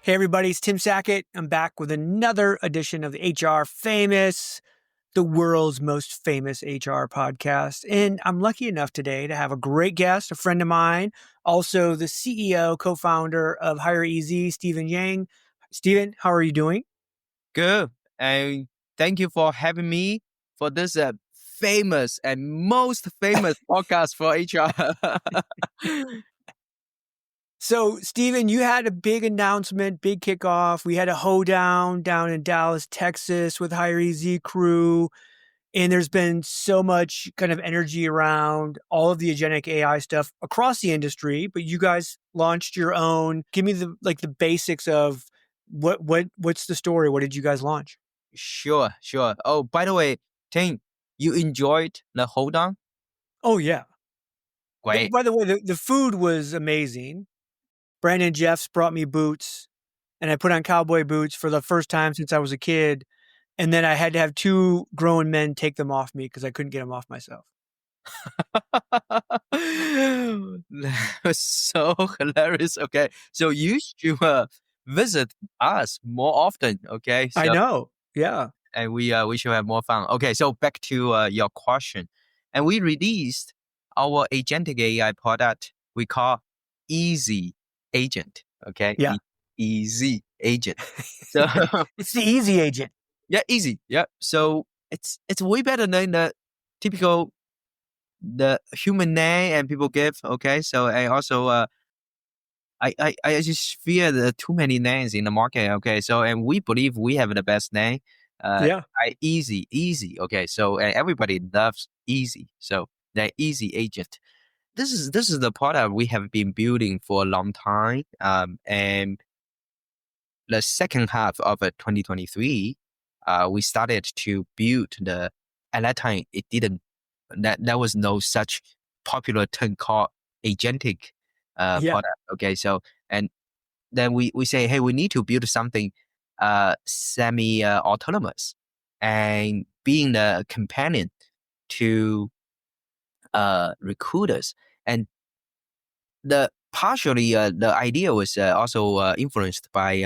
Hey everybody, it's Tim Sackett. I'm back with another edition of the HR Famous, the world's most famous HR podcast. And I'm lucky enough today to have a great guest, a friend of mine, also the CEO, co-founder of HireEZ, Steven Jiang. Steven, how are you doing? Good. And thank you for having me for this famous and most famous podcast for HR. So, Steven, you had a big announcement, big kickoff. We had a hoedown down in Dallas, Texas with HireEZ crew. And there's been so much kind of energy around all of the agentic AI stuff across the industry, but you guys launched your own. Give me the basics of what's the story? What did you guys launch? Sure. Oh, by the way, Tim, you enjoyed the hold on? Oh yeah. Great. By the way, the food was amazing. Brandon Jeffs brought me boots and I put on cowboy boots for the first time since I was a kid. And then I had to have two grown men take them off me because I couldn't get them off myself. That was so hilarious. Okay. So you should visit us more often. Okay. I know. Yeah. And we should have more fun. Okay. So back to your question. And we released our agentic AI product we call Easy Agent. Okay. Yeah. Easy Agent. So it's the easy agent. Yeah, easy. Yeah. So it's way better than the typical the human name and people give. Okay. So I also I just fear the too many names in the market. Okay. So and we believe we have the best name. Yeah. Easy. Okay. So and everybody loves easy. So the Easy Agent. This is the product we have been building for a long time. And the second half of 2023. We started to build at that time, it didn't, there was no such popular term called agentic product. Okay. So, and then we say, hey, we need to build something semi-autonomous and being the companion to recruiters. And partially the idea was also influenced by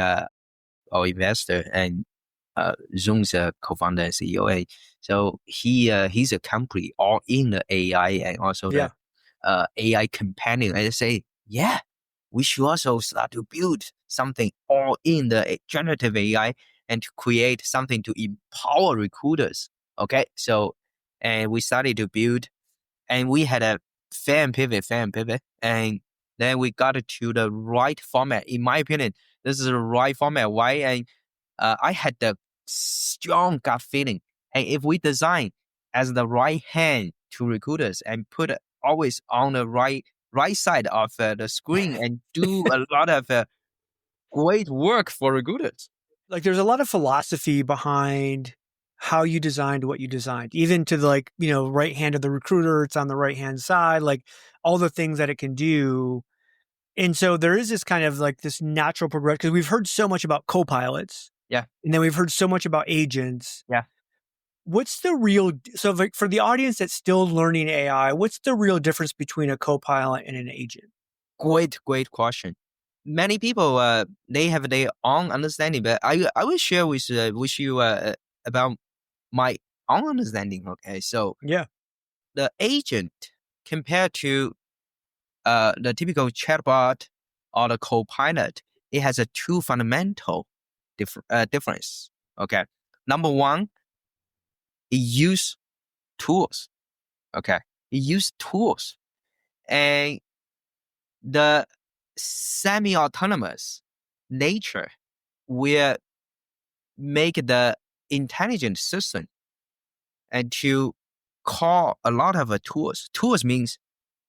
our investor and Zoom's co-founder and CEO. So he's a company all in the AI and also the AI companion. And I say, yeah, we should also start to build something all in the generative AI and to create something to empower recruiters. Okay, so and we started to build, and we had a fan pivot, and then we got to the right format. In my opinion, this is the right format. Why? And I had the strong gut feeling. And if we design as the right hand to recruiters and put it always on the right side of the screen and do a lot of great work for recruiters. Like there's a lot of philosophy behind how you designed what you designed, even to the right hand of the recruiter, it's on the right hand side, like all the things that it can do. And so there is this kind of like this natural progression because we've heard so much about copilots. Yeah. And then we've heard so much about agents. Yeah. What's the real, so like for the audience that's still learning AI, what's the real difference between a copilot and an agent? Great question. Many people, they have their own understanding, but I will share with you about my own understanding. Okay. So yeah, the agent compared to the typical chatbot or the copilot, it has a two fundamental difference. Okay. Number one, it use tools. Okay. It use tools. And the semi-autonomous nature will make the intelligent system and to call a lot of tools. Tools means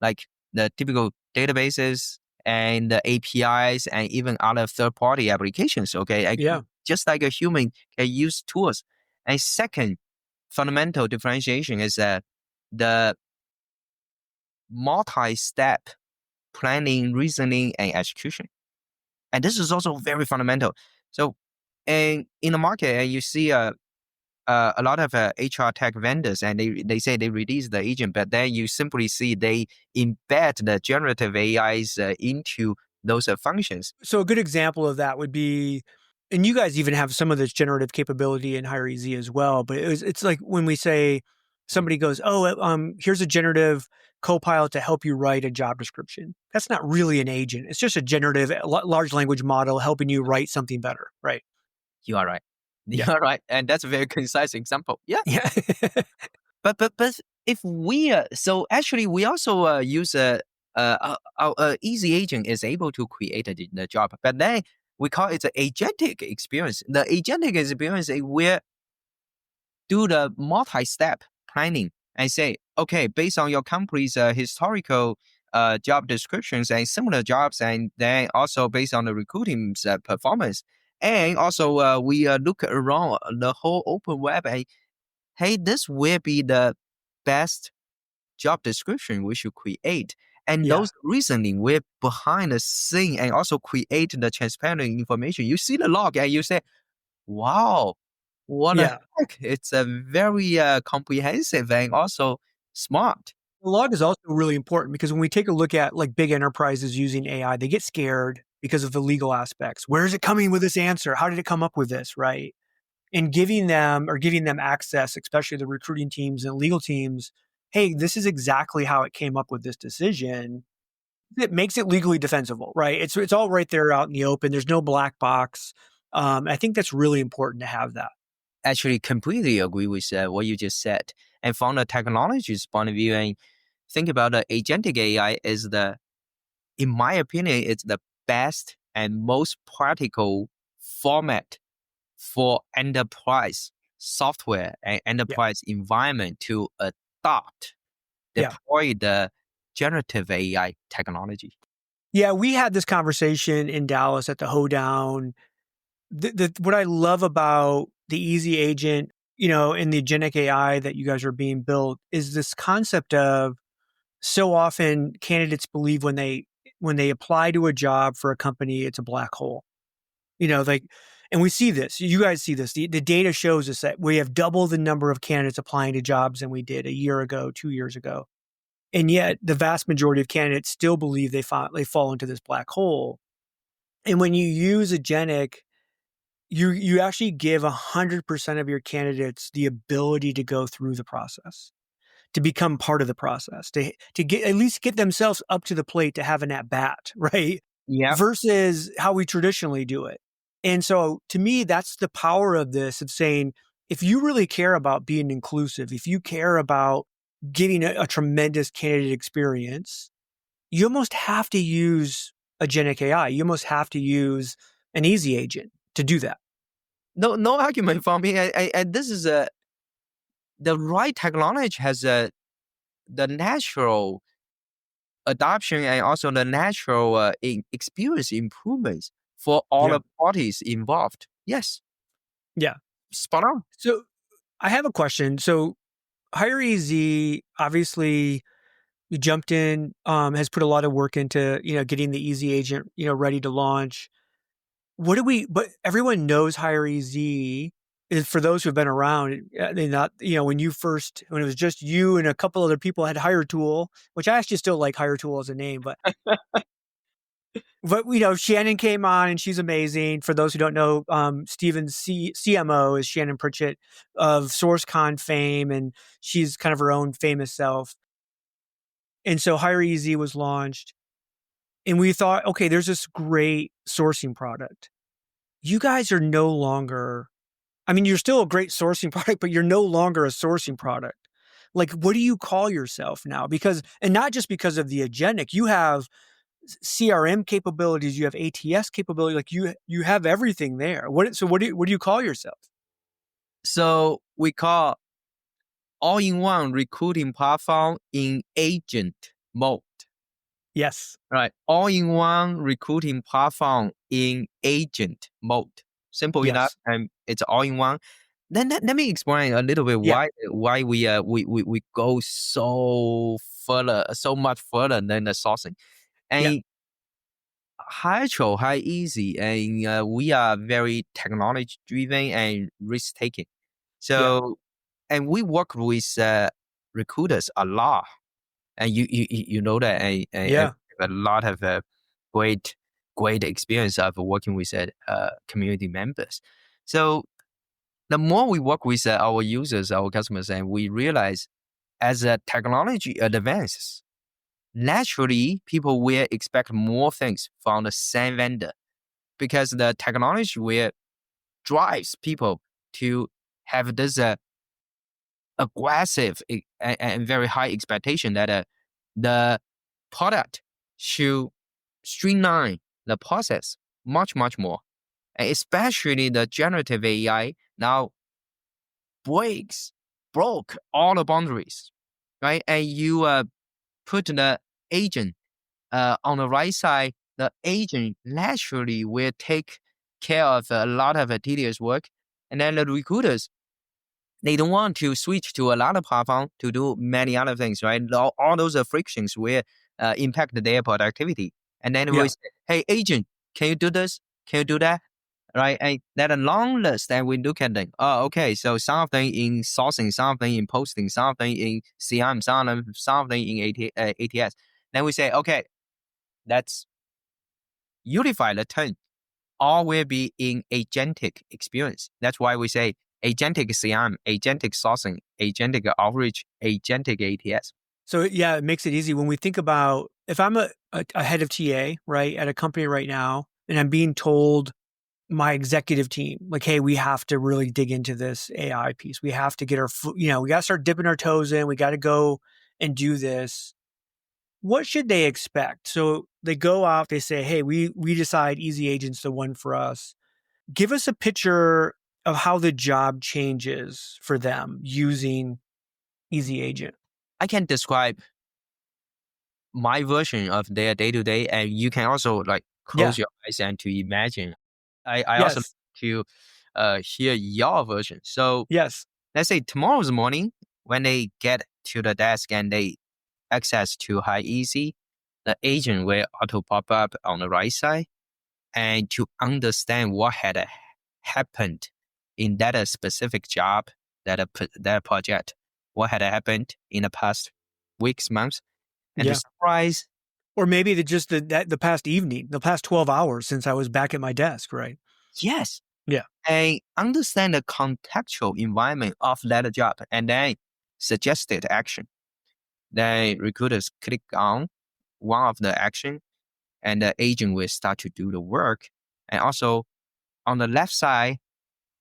like the typical databases and the APIs and even other third-party applications. Okay. Just like a human can use tools. And second fundamental differentiation is that the multi-step planning, reasoning, and execution. And this is also very fundamental. So, and in the market, and you see a lot of HR tech vendors, and they say they release the agent, but then you simply see they embed the generative AIs into those functions. So a good example of that would be, and you guys even have some of this generative capability in HireEZ as well, but it's like when we say somebody goes, oh, here's a generative copilot to help you write a job description. That's not really an agent. It's just a generative large language model helping you write something better, right? You are right. You Yeah. are right. And that's a very concise example. Yeah. Yeah. But if we so actually we also use our easy agent is able to create the job, but then we call it the agentic experience. The agentic experience is where do the multi-step planning and say, okay, based on your company's historical job descriptions and similar jobs, and then also based on the recruiting's performance, and also we look around the whole open web and hey, this will be the best job description we should create. And Yeah. those reasoning will behind the scene and also create the transparent information. You see the log and you say, wow, what a Yeah. heck. It's a very comprehensive and also smart. The log is also really important because when we take a look at like big enterprises using AI, they get scared because of the legal aspects. Where is it coming with this answer? How did it come up with this? Right. And giving them access, especially the recruiting teams and legal teams, hey, this is exactly how it came up with this decision. It makes it legally defensible, right? It's all right there out in the open. There's no black box. I think that's really important to have that. Actually, completely agree with what you just said. And from the technology's point of view, and think about the agentic AI is in my opinion, it's the best and most practical format for enterprise software and Yeah. enterprise environment to adopt, Yeah. deploy the generative AI technology. Yeah. We had this conversation in Dallas at the hoedown. What I love about the easy agent, and the agentic AI that you guys are being built is this concept of so often candidates believe when they apply to a job for a company, it's a black hole. Like, and we see this. You guys see this. The data shows us that we have double the number of candidates applying to jobs than we did a year ago, 2 years ago, and yet the vast majority of candidates still believe they fall into this black hole. And when you use agentic, you actually give 100% of your candidates the ability to go through the process, to become part of the process, to get at least get themselves up to the plate to have an at bat, right? Yeah. Versus how we traditionally do it. And so to me, that's the power of this, of saying, if you really care about being inclusive, if you care about getting a tremendous candidate experience, you almost have to use agentic AI. You almost have to use an easy agent to do that. No argument for me. And this is the right technology has the natural adoption and also the natural experience improvements for all Yeah. the parties involved. Yes, Yeah. spot on. So I have a question. So HireEZ, obviously, you jumped in, has put a lot of work into, getting the easy agent, ready to launch. But everyone knows HireEZ is, for those who've been around, they not, when it was just you and a couple other people had HireTool, which I actually still like HireTool as a name, but Shannon came on and she's amazing. For those who don't know, Steven's CMO is Shannon Pritchett of SourceCon fame, and she's kind of her own famous self. And so HireEZ was launched, and we thought, okay, there's this great sourcing product. You guys are no longer, I mean, you're still a great sourcing product, but you're no longer a sourcing product. Like, what do you call yourself now? And not just because of the agentic, you have CRM capabilities, you have ATS capability, like you have everything there. What do you call yourself? So we call all-in-one recruiting platform in agent mode. Yes. Right. All-in-one recruiting platform in agent mode. Simple enough, Yes. and it's all-in-one. Then let me explain a little bit Yeah. why we go so much further than the sourcing. Yeah. And HireEZ, and we are very technology driven and risk taking. Yeah. So, and we work with recruiters a lot, and you know that, and Yeah. a lot of great great experience of working with community members. So the more we work with our users, our customers, and we realize as technology advances, naturally people will expect more things from the same vendor because the technology will drives people to have this aggressive and very high expectation that the product should streamline the process much, much more. And especially the generative AI now broke all the boundaries, right? And you put the agent on the right side, the agent naturally will take care of a lot of tedious work. And then the recruiters, they don't want to switch to another platform to do many other things, right? All those frictions will impact their productivity. And then we say, hey, agent, can you do this? Can you do that? Right? And that a long list, and we look at them. Oh, okay. So something in sourcing, something in posting, something in CM, something in ATS. Then we say, okay, let's unify the term. All will be in agentic experience. That's why we say agentic CM, agentic sourcing, agentic outreach, agentic ATS. So yeah, it makes it easy when we think about if I'm a head of TA, right, at a company right now, and I'm being told my executive team, like, hey, we have to really dig into this AI piece. We have to get we got to start dipping our toes in. We got to go and do this. What should they expect? So they go out, they say, hey, we decide Easy Agent's the one for us. Give us a picture of how the job changes for them using Easy Agent. I can describe my version of their day-to-day, and you can also like close your eyes and to imagine. I also like to hear your version. So yes, let's say tomorrow's morning when they get to the desk and they access to HireEZ, the agent will auto pop up on the right side, and to understand what had happened in that specific job, that project, what had happened in the past weeks, months, and to summarize. Or maybe the past evening, the past 12 hours since I was back at my desk, right? Yes. Yeah. And understand the contextual environment of that job and then suggested action. Then recruiters click on one of the action and the agent will start to do the work. And also on the left side,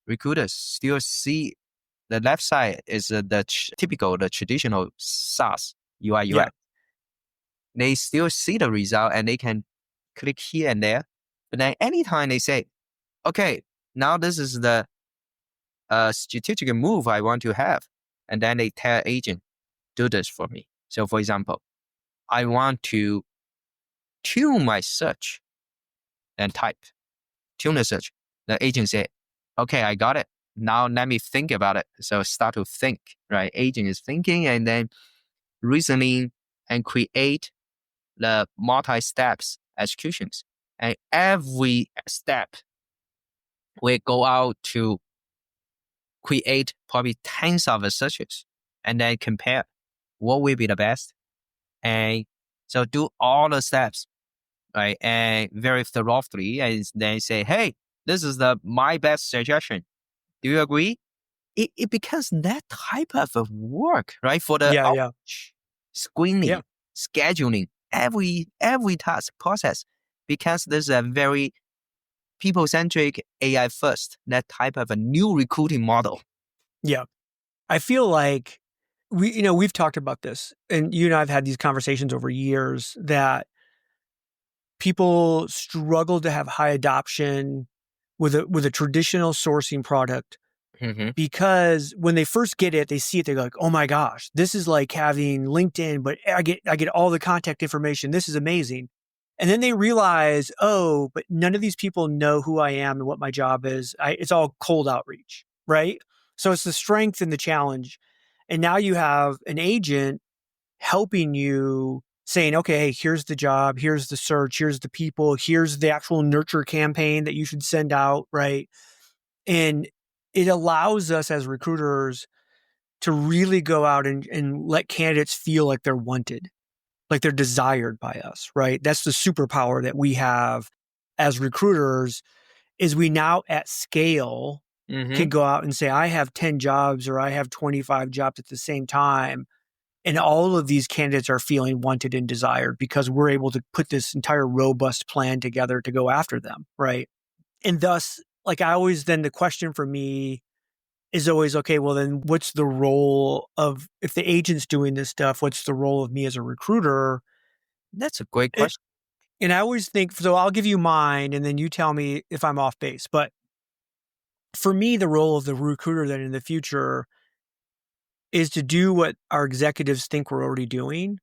recruiters still see the left side is the traditional SaaS UI UX. Yeah. They still see the result and they can click here and there. But then anytime they say, okay, now this is the strategic move I want to have. And then they tell agent, do this for me. So for example, I want to tune my search and tune the search. The agent said, okay, I got it. Now let me think about it. So start to think, right? Agent is thinking and then reasoning and create the multi-steps executions. And every step will go out to create probably tens of searches and then compare what will be the best. And so do all the steps, right? And very thoroughly, and then say, hey, this is my best suggestion. Do you agree? It becomes that type of work, right? For the screening, scheduling, every task process, because there's a very people-centric AI first, that type of a new recruiting model. Yeah. I feel like we've talked about this, and you and I have had these conversations over years that people struggle to have high adoption with a traditional sourcing product. Mm-hmm. Because when they first get it, they see it, they're like, oh my gosh, this is like having LinkedIn, but I get all the contact information. This is amazing. And then they realize, oh, but none of these people know who I am and what my job is. It's all cold outreach, right? So it's the strength and the challenge. And now you have an agent helping you saying, okay, hey, here's the job, here's the search, here's the people, here's the actual nurture campaign that you should send out, right? And it allows us as recruiters to really go out and let candidates feel like they're wanted, like they're desired by us, right? That's the superpower that we have as recruiters is we now at scale can go out and say, I have 10 jobs or I have 25 jobs at the same time. And all of these candidates are feeling wanted and desired because we're able to put this entire robust plan together to go after them. Right. And thus, like I always, then the question for me is always, okay, well then what's the role of, if the agent's doing this stuff, what's the role of me as a recruiter? That's a great question. And I always think, so I'll give you mine and then you tell me if I'm off base. But for me, the role of the recruiter then in the future is to do what our executives think we're already doing,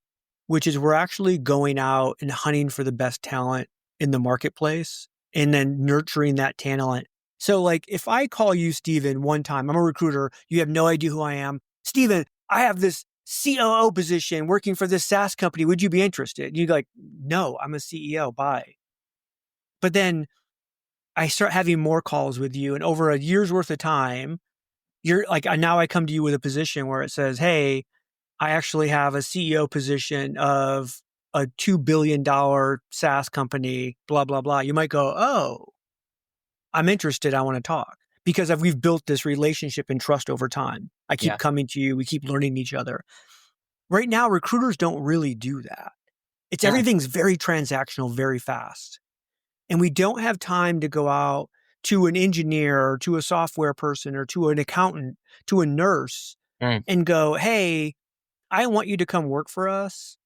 which is we're actually going out and hunting for the best talent in the marketplace and then nurturing that talent. So like if I call you, Steven, one time, I'm a recruiter, you have no idea who I am. Steven, I have this COO position working for this SaaS company. Would you be interested? And you're like, no, I'm a CEO. Bye. But then I start having more calls with you, and over a year's worth of time, you're like, now I come to you with a position where it says, hey, I actually have a CEO position of a $2 billion SaaS company, blah, blah, blah. You might go, oh, I'm interested. I want to talk because we've built this relationship and trust over time. I keep coming to you. We keep learning each other. Right now, recruiters don't really do that. It's everything's very transactional, very fast. And we don't have time to go out to an engineer or to a software person or to an accountant, to a nurse and go, hey, I want you to come work for us,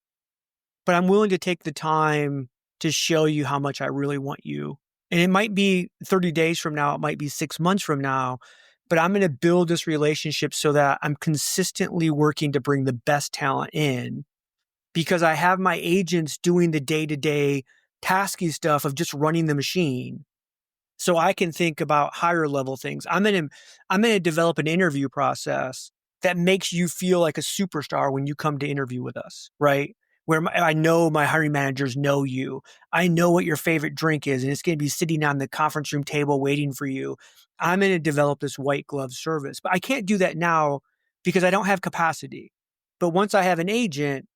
but I'm willing to take the time to show you how much I really want you. And it might be 30 days from now, it might be 6 months from now, but I'm going to build this relationship so that I'm consistently working to bring the best talent in because I have my agents doing the day-to-day tasky stuff of just running the machine. So I can think about higher level things. I'm going to develop an interview process that makes you feel like a superstar when you come to interview with us, right? Where I know my hiring managers know you. I know what your favorite drink is, and it's going to be sitting on the conference room table waiting for you. I'm going to develop this white glove service, but I can't do that now because I don't have capacity. But once I have an agent,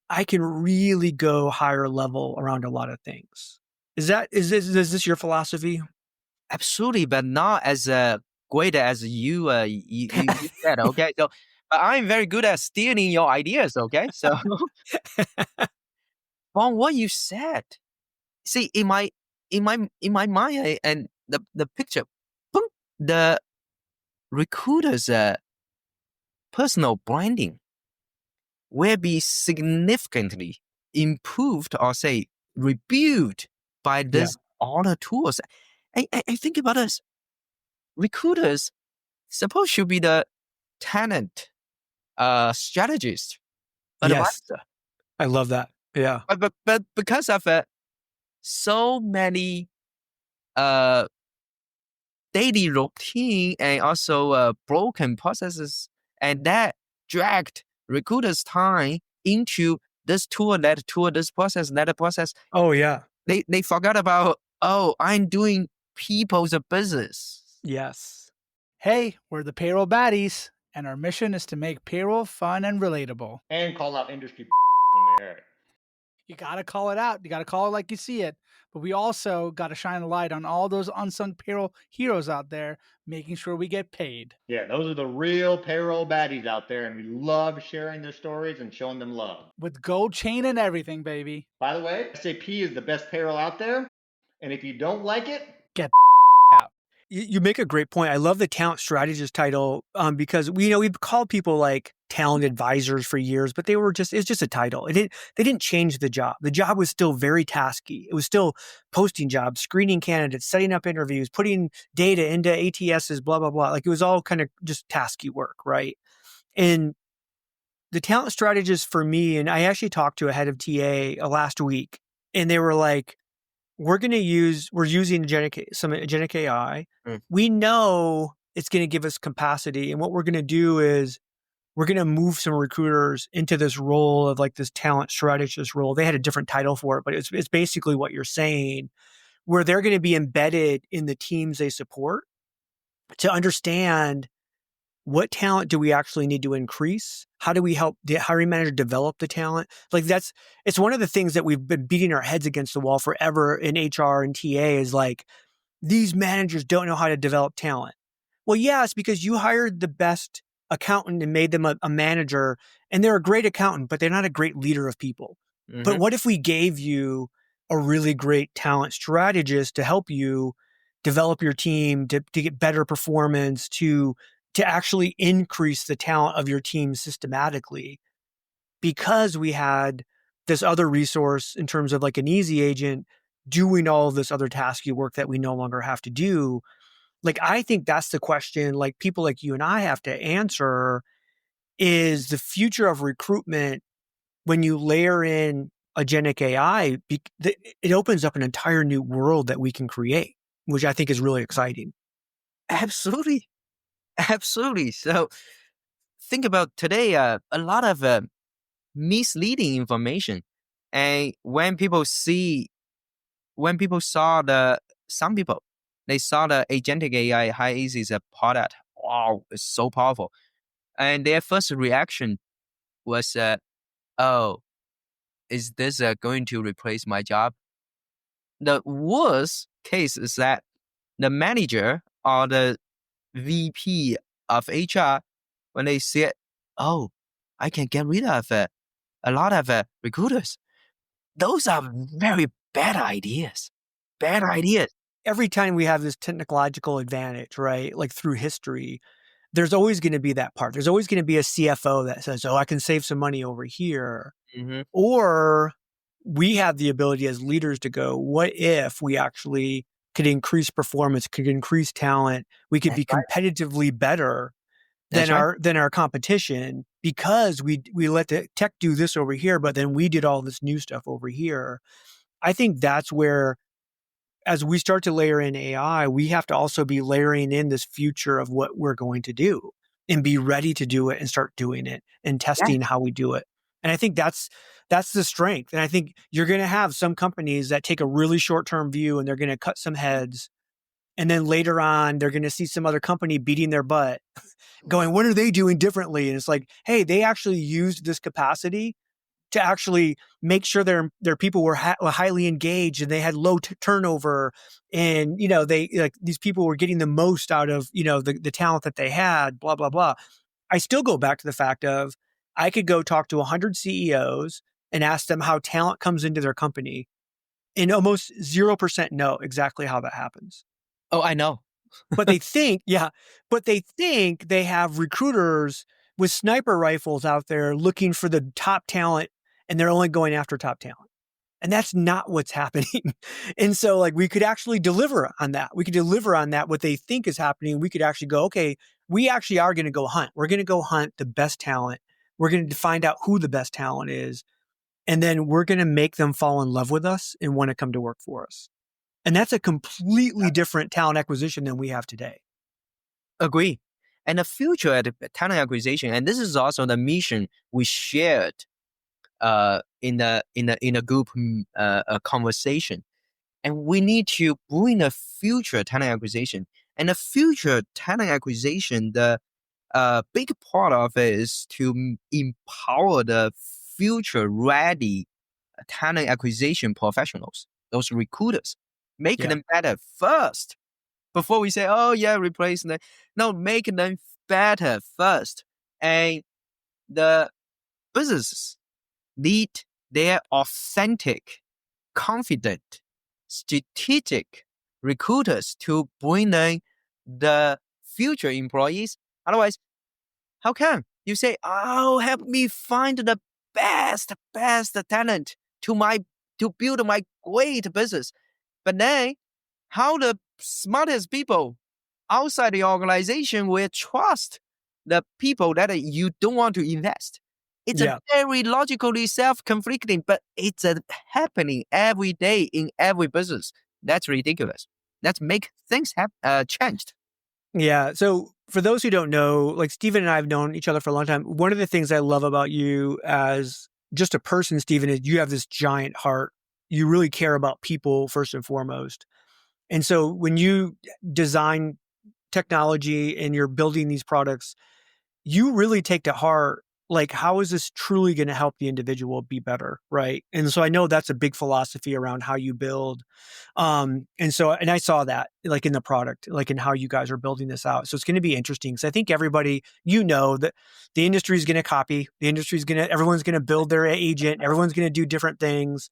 I can really go higher level around a lot of things. Is this your philosophy? Absolutely, but not as great as you said. Okay, so I'm very good at stealing your ideas. Okay, so from what you said, see in my mind and the picture, boom, the recruiter's personal branding will be significantly improved or say rebuilt by this other tools. I think about this. Recruiters supposed to be the talent strategist, Yes, advisor. I love that. Yeah. But because of so many daily routine and also broken processes, and that dragged recruiters' time into this tool, that tool, this process, that process. Oh, yeah. They forgot about, oh, I'm doing people's business. Yes. Hey, we're the payroll baddies, and our mission is to make payroll fun and relatable. And call out industry when they hear it. You got to call it out. You got to call it like you see it. But we also got to shine a light on all those unsung payroll heroes out there, making sure we get paid. Yeah, those are the real payroll baddies out there, and we love sharing their stories and showing them love. With gold chain and everything, baby. By the way, SAP is the best payroll out there, and if you don't like it, get out. You make a great point. I love the talent strategist title because we've called people like talent advisors for years, but it's just a title. They didn't change the job. The job was still very tasky. It was still posting jobs, screening candidates, setting up interviews, putting data into ATSs, blah, blah, blah. Like it was all kind of just tasky work, right? And the talent strategist for me, and I actually talked to a head of TA last week, and they were like, we're using some Agentic AI. We know it's going to give us capacity. And what we're going to do is we're going to move some recruiters into this role of like this talent strategist role. They had a different title for it, but it's basically what you're saying, where they're going to be embedded in the teams they support to understand what talent do we actually need to increase? How do we help the hiring manager develop the talent? Like it's one of the things that we've been beating our heads against the wall forever in HR and TA is like, these managers don't know how to develop talent. Well, yeah, it's because you hired the best accountant and made them a manager, and they're a great accountant, but they're not a great leader of people. But what if we gave you a really great talent strategist to help you develop your team, to get better performance, to actually increase the talent of your team systematically? Because we had this other resource in terms of like an easy agent doing all of this other tasky work that we no longer have to do. Like, I think that's the question, like people like you and I have to answer, is the future of recruitment when you layer in agentic AI, it opens up an entire new world that we can create, which I think is really exciting. Absolutely. Absolutely. So think about today, a lot of misleading information. And when people saw they saw the agentic AI HireEZ is a product. Wow, it's so powerful. And their first reaction was, oh, is this going to replace my job? The worst case is that the manager or the VP of HR, when they see it, oh, I can get rid of a lot of recruiters. Those are very bad ideas. Bad ideas. Every time we have this technological advantage, right? Like through history, there's always going to be that part. There's always going to be a CFO that says, oh, I can save some money over here. Mm-hmm. Or we have the ability as leaders to go, what if we actually could increase performance, could increase talent, we could be competitively better than our competition because we let the tech do this over here, but then we did all this new stuff over here. I think that's where, as we start to layer in AI, we have to also be layering in this future of what we're going to do and be ready to do it and start doing it and testing how we do it. And I think that's the strength. And I think you're going to have some companies that take a really short-term view and they're going to cut some heads. And then later on, they're going to see some other company beating their butt going, what are they doing differently? And it's like, hey, they actually used this capacity to actually make sure their people were highly engaged and they had low turnover. And, they like these people were getting the most out of, the talent that they had, blah, blah, blah. I still go back to the fact of I could go talk to 100 CEOs and ask them how talent comes into their company, and almost 0% know exactly how that happens. Oh, I know. But they think they have recruiters with sniper rifles out there looking for the top talent, and they're only going after top talent. And that's not what's happening. And so like we could actually deliver on that. We could deliver on that, what they think is happening. We could actually go, okay, we actually are going to go hunt. We're going to go hunt the best talent. We're going to find out who the best talent is. And then we're going to make them fall in love with us and want to come to work for us. And that's a completely different talent acquisition than we have today. Agree. And the future at talent acquisition, and this is also the mission we shared in a group conversation. And we need to bring a future talent acquisition. And the future talent acquisition, the big part of it is to empower the future ready talent acquisition professionals, those recruiters, make them better first before we say, oh yeah, replace them. No, make them better first. And the businesses need their authentic, confident, strategic recruiters to bring in the future employees. Otherwise, how come you say, oh, help me find the best talent to build my great business? But then how the smartest people outside the organization will trust the people that you don't want to invest? It's a very logically self-conflicting, but it's happening every day in every business. That's ridiculous. Let's make things changed. Yeah. So for those who don't know, like Steven and I have known each other for a long time. One of the things I love about you as just a person, Steven, is you have this giant heart. You really care about people first and foremost. And so when you design technology and you're building these products, you really take to heart like, how is this truly going to help the individual be better, right? And so I know that's a big philosophy around how you build. And I saw that like in the product, like in how you guys are building this out. So it's going to be interesting because I think everybody, that the industry is going to copy. Everyone's going to build their agent. Everyone's going to do different things.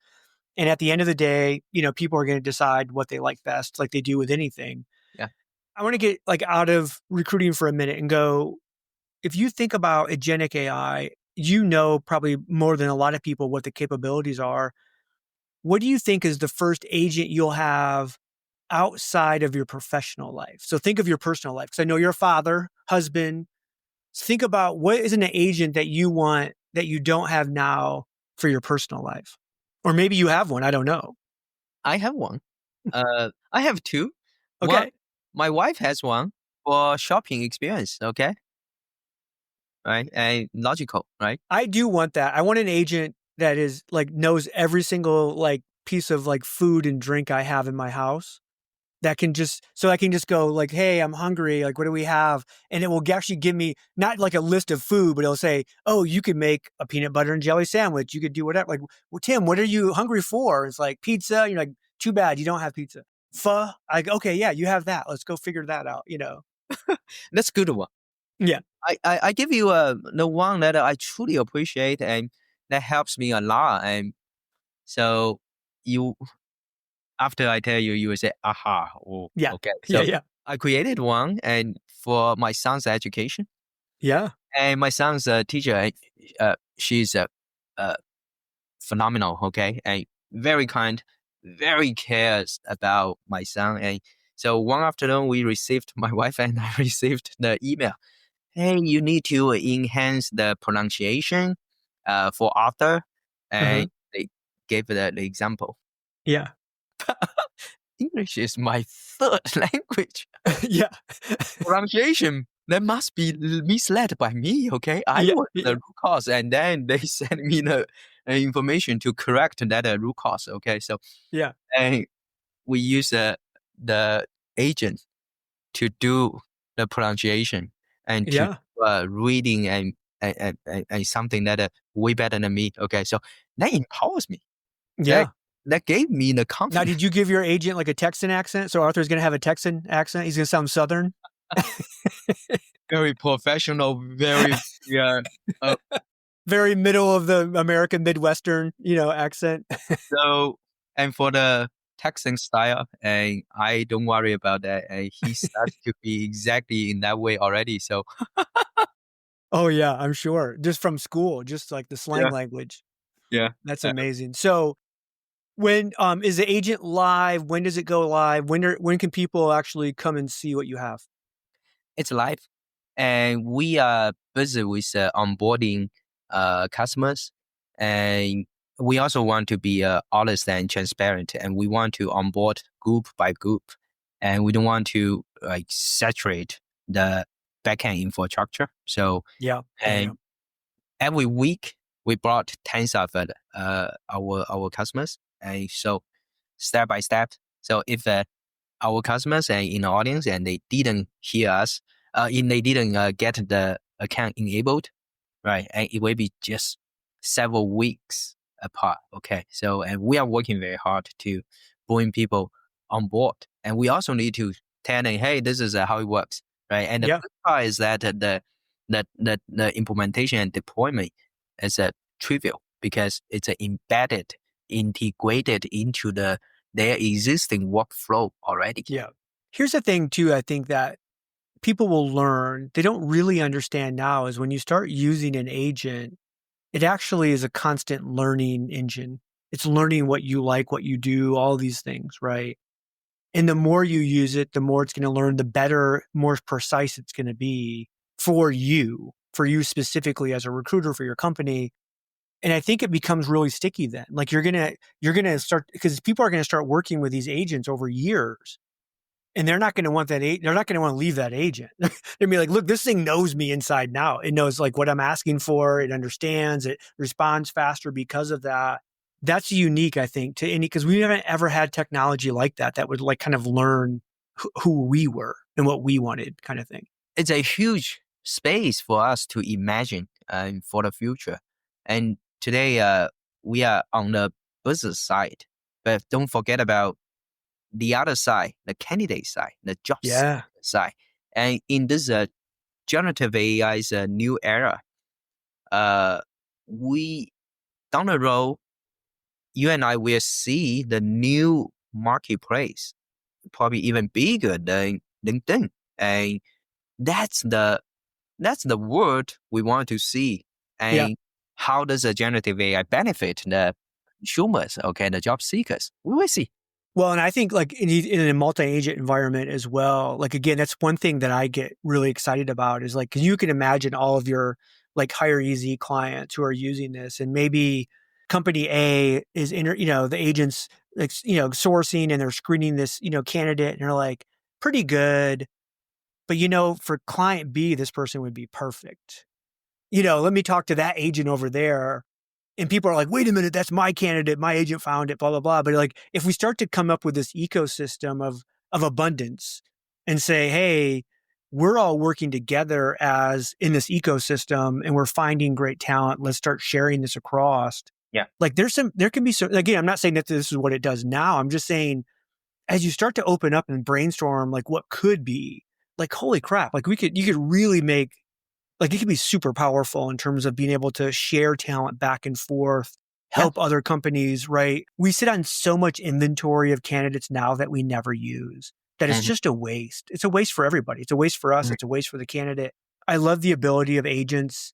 And at the end of the day, people are going to decide what they like best, like they do with anything. Yeah. I want to get like out of recruiting for a minute and go, if you think about agentic AI, probably more than a lot of people what the capabilities are. What do you think is the first agent you'll have outside of your professional life? So think of your personal life, because I know you're a father, husband. Think about what is an agent that you want that you don't have now for your personal life. Or maybe you have one. I don't know. I have one. I have two. Okay. One, my wife has one for shopping experience. Okay. Right. And logical. Right. I do want that. I want an agent that is like knows every single like piece of like food and drink I have in my house. That can so I can just go like, hey, I'm hungry. Like, what do we have? And it will actually give me not like a list of food, but it'll say, oh, you could make a peanut butter and jelly sandwich. You could do whatever. Like, well, Tim, what are you hungry for? It's like pizza. You're like, too bad you don't have pizza. Pho. Like, okay, yeah, you have that. Let's go figure that out. That's a good one. Yeah. I give you the one that I truly appreciate and that helps me a lot. And so after I tell you, you will say, aha. Oh, yeah. Okay. So yeah. I created one and for my son's education. Yeah. And my son's teacher, she's phenomenal. Okay. And very kind, very cares about my son. And so one afternoon, my wife and I received the email. Hey, you need to enhance the pronunciation for author. And they gave the example. Yeah. English is my third language. Yeah. Pronunciation, that must be misled by me, okay? I was the root cause, and then they sent me the information to correct that root cause, okay? So yeah, and we use the agent to do the pronunciation and to reading and something that way better than me, okay? So that empowers me. Yeah. That gave me the confidence. Now, did you give your agent like a Texan accent? So Arthur's going to have a Texan accent. He's going to sound Southern. Very professional, very very middle of the American Midwestern, accent. So, and for the Texan style, and I don't worry about that. And he starts to be exactly in that way already. So, oh yeah, I'm sure. Just from school, just like the slang language. Yeah, that's amazing. So, when is the agent live? When does it go live? When can people actually come and see what you have? It's live, and we are busy with onboarding customers, and we also want to be honest and transparent, and we want to onboard group by group, and we don't want to like saturate the backend infrastructure. So every week we brought tens of our customers, and so step by step. So if our customers are in the audience and they didn't hear us, they didn't get the account enabled, right? And it will be just several weeks apart. Okay. So, and we are working very hard to bring people on board. And we also need to tell them, hey, this is how it works, right? And the good part is that the implementation and deployment is trivial because it's embedded, integrated into their existing workflow already. Yeah. Here's the thing too, I think that people will learn, they don't really understand now, is when you start using an agent, it actually is a constant learning engine. It's learning what you like, what you do, all these things, right? And the more you use it, the more it's going to learn, the better, more precise it's going to be for you specifically as a recruiter for your company. And I think it becomes really sticky then. Like you're going to start, because people are going to start working with these agents over years. And they're not going to want that. They're not going to want to leave that agent. They're going to be like, look, this thing knows me inside and out. It knows like what I'm asking for. It understands. It responds faster because of that. That's unique, I think, to any, because we haven't ever had technology like that would like kind of learn who we were and what we wanted, kind of thing. It's a huge space for us to imagine. for the future. And today we are on the business side, but don't forget about the other side, the candidate side, the job side. And in this generative AI's new era, we down the road, you and I will see the new marketplace, probably even bigger than LinkedIn. And that's the world we want to see. And how does a generative AI benefit the consumers, the job seekers? We will see. Well, and I think like in a multi-agent environment as well, like again, that's one thing that I get really excited about is like, cause you can imagine all of your like HireEZ clients who are using this, and maybe company A is the agents like, sourcing and they're screening this, candidate, and they're like pretty good, but for client B, this person would be perfect. Let me talk to that agent over there. And people are like, wait a minute, that's my candidate. My agent found it, blah, blah, blah. But like, if we start to come up with this ecosystem of abundance and say, hey, we're all working together as in this ecosystem and we're finding great talent. Let's start sharing this across. Yeah. Like there can be some, again, I'm not saying that this is what it does now. I'm just saying, as you start to open up and brainstorm, like what could be, like, holy crap, like you could really make, like it could be super powerful in terms of being able to share talent back and forth, help other companies, right? We sit on so much inventory of candidates now that we never use, that it's just a waste. It's a waste for everybody. It's a waste for us. It's a waste for the candidate. I love the ability of agents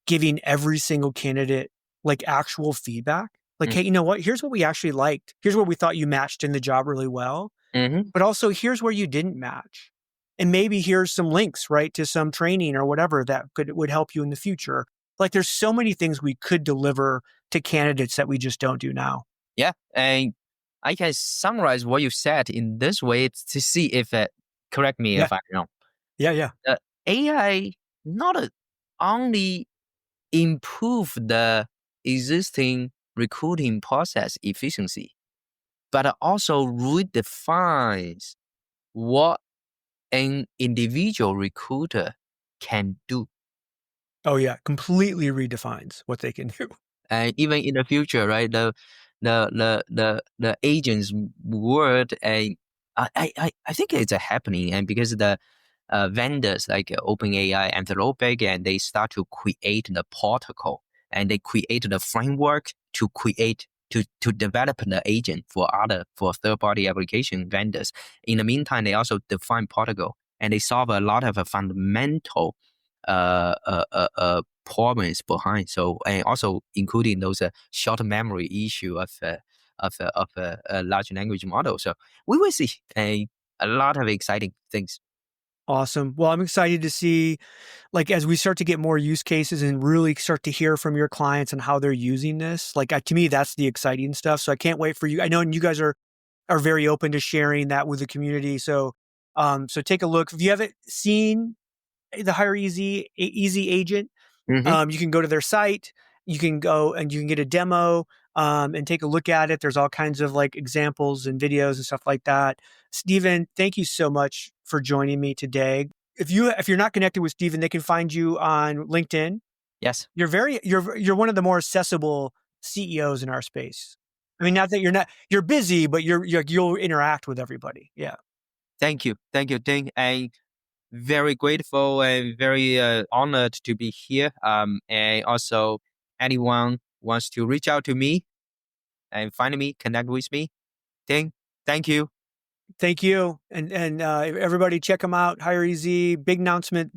giving every single candidate like actual feedback. Like, hey, you know what? Here's what we actually liked. Here's where we thought you matched in the job really well. But also here's where you didn't match. And maybe here's some links, right, to some training or whatever that would help you in the future. Like there's so many things we could deliver to candidates that we just don't do now. Yeah. And I can summarize what you said in this way to see if correct me if I'm wrong. Yeah. AI not only improve the existing recruiting process efficiency, but also redefines what an individual recruiter can do. Oh yeah, completely redefines what they can do. And even in the future, right? The agents world, and I think it's happening, and because the vendors like OpenAI, Anthropic, and they start to create the protocol and they create the framework to develop the agent for third-party application vendors. In the meantime, they also define protocol and they solve a lot of fundamental problems behind. So, and also including those short memory issue of a large language model. So we will see a lot of exciting things. Awesome. Well, I'm excited to see, like, as we start to get more use cases and really start to hear from your clients and how they're using this. Like, to me, that's the exciting stuff. So I can't wait for you. I know you guys are very open to sharing that with the community. So, so take a look. If you haven't seen the HireEZ agent, you can go to their site. You can go and you can get a demo and take a look at it. There's all kinds of like examples and videos and stuff like that. Steven, thank you so much for joining me today. If you're not connected with Steven, they can find you on LinkedIn. Yes. You're one of the more accessible CEOs in our space. I mean, not that you're busy, but you'll interact with everybody. Yeah. Thank you, Ting. I'm very grateful and very honored to be here. And also, anyone wants to reach out to me and find me, connect with me, Ting, thank you. Thank you. And everybody check them out. HireEZ, big announcement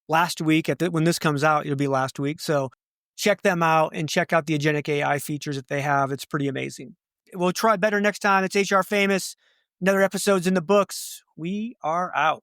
last week when this comes out, it'll be last week. So check them out and check out the Agentic AI features that they have. It's pretty amazing. We'll try better next time. It's HR Famous. Another episode's in the books. We are out.